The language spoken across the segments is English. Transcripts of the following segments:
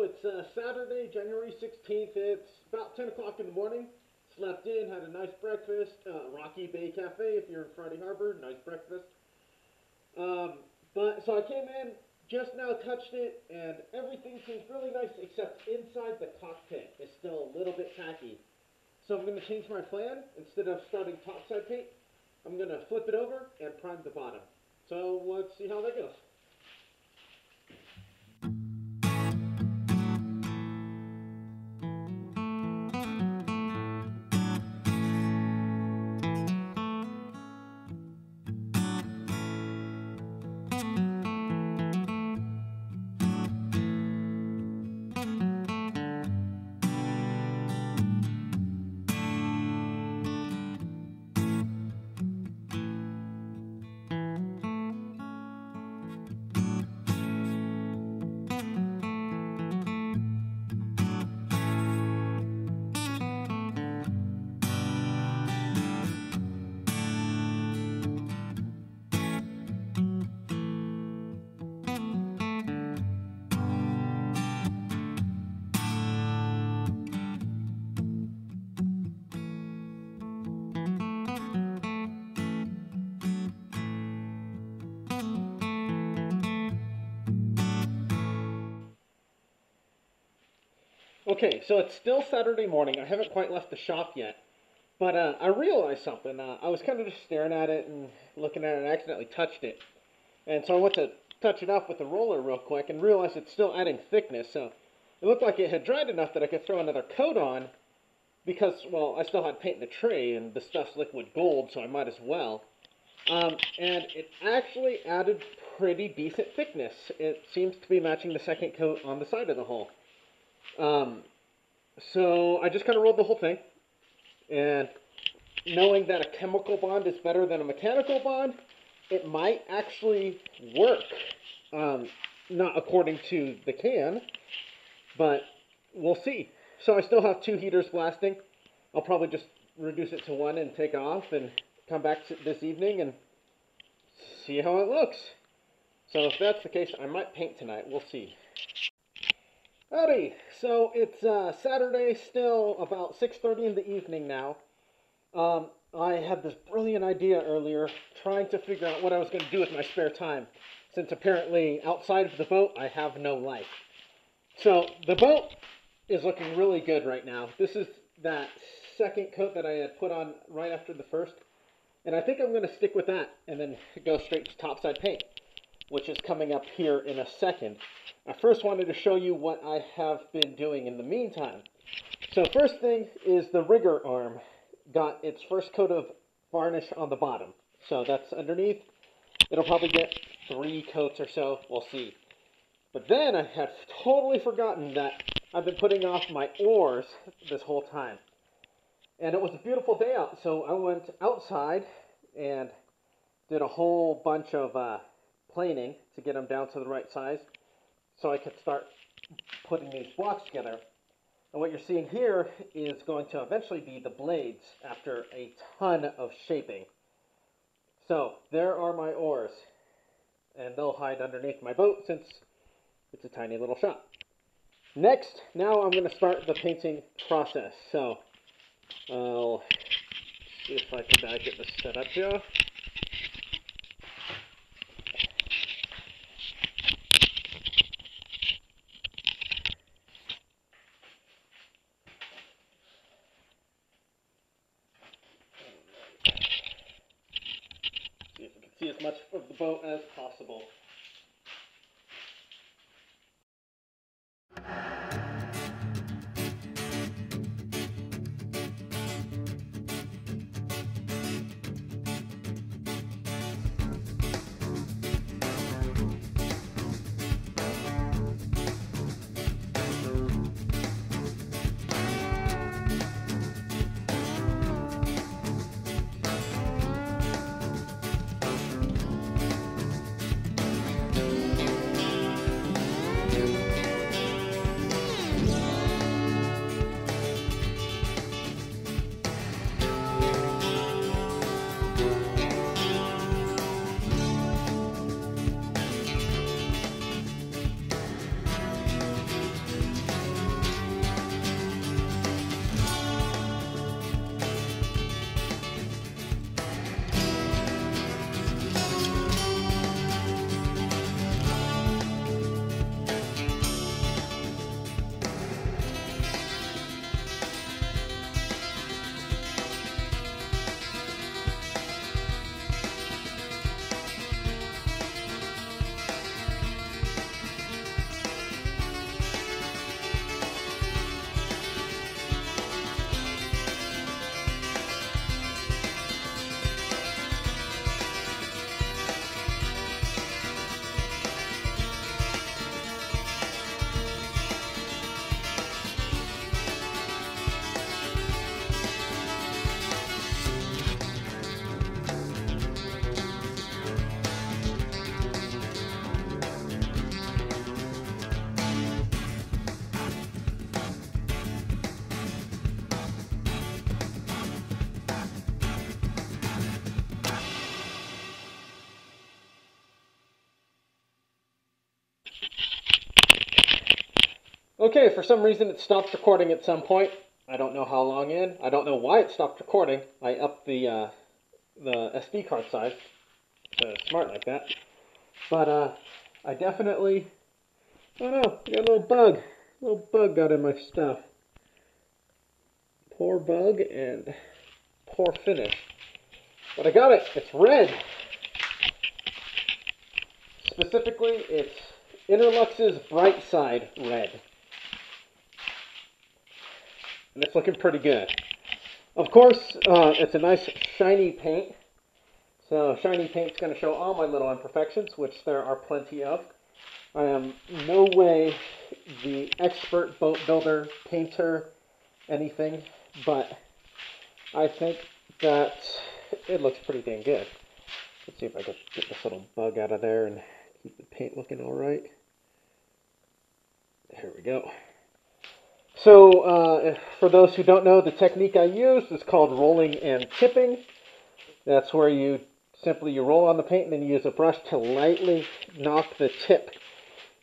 it's Saturday, January 16th. It's about 10 o'clock in the morning. Slept in, had a nice breakfast. Rocky Bay Cafe, if you're in Friday Harbor, nice breakfast. So I came in, just now touched it, and everything seems really nice except inside the cockpit is still a little bit tacky. So I'm going to change my plan. Instead of starting topside paint, I'm going to flip it over and prime the bottom. So let's see how that goes. Okay, so it's still Saturday morning. I haven't quite left the shop yet. But I realized something. I was kind of just staring at it and looking at it and accidentally touched it. And so I went to touch it up with the roller real quick and realized it's still adding thickness. So it looked like it had dried enough that I could throw another coat on because, well, I still had paint in the tray and the stuff's liquid gold, so I might as well. And it actually added pretty decent thickness. It seems to be matching the second coat on the side of the hull. So I just kind of rolled the whole thing, and knowing that a chemical bond is better than a mechanical bond, it might actually work. Not according to the can, but we'll see. So I still have 2 heaters blasting. I'll probably just reduce it to 1 and take off and come back this evening and see how it looks. So if that's the case, I might paint tonight. We'll see. Howdy! So it's Saturday, still about 6:30 in the evening now. I had this brilliant idea earlier, trying to figure out what I was going to do with my spare time, since apparently outside of the boat I have no life. So the boat is looking really good right now. This is that second coat that I had put on right after the first, and I think I'm going to stick with that and then go straight to topside paint, which is coming up here in a second. I first wanted to show you what I have been doing in the meantime. So first thing is the rigger arm got its first coat of varnish on the bottom. So that's underneath. It'll probably get 3 coats or so. We'll see. But then I had totally forgotten that I've been putting off my oars this whole time. And it was a beautiful day out, so I went outside and did a whole bunch of planing to get them down to the right size, so I could start putting these blocks together. And what you're seeing here is going to eventually be the blades after a ton of shaping. So there are my oars, and they'll hide underneath my boat since it's a tiny little shop. Next, now I'm going to start the painting process. So I'll see if I can get this set up here. See as much of the boat as possible. Okay, for some reason it stopped recording at some point. I don't know how long in. I don't know why it stopped recording. I upped the SD card size. So it's smart like that. But I definitely, I don't know, got a little bug. A little bug got in my stuff. Poor bug and poor finish. But I got it. It's red. Specifically, it's Interlux's Bright Side Red. And it's looking pretty good. Of course, it's a nice shiny paint. So shiny paint's going to show all my little imperfections, which there are plenty of. I am no way the expert boat builder, painter, anything, but I think that it looks pretty dang good. Let's see if I can get this little bug out of there and keep the paint looking all right. There we go. So, for those who don't know, the technique I use is called rolling and tipping. That's where you roll on the paint and then you use a brush to lightly knock the tip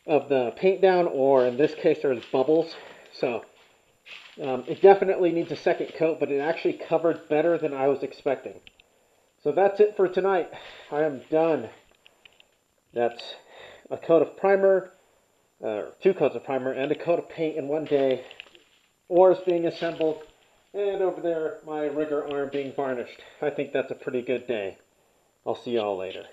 of the paint down, or in this case there's bubbles. So it definitely needs a second coat, but it actually covered better than I was expecting. So that's it for tonight. I am done. That's a coat of primer, 2 coats of primer, and a coat of paint in one day. Oars being assembled, and over there my rigger arm being varnished. I think that's a pretty good day. I'll see y'all later.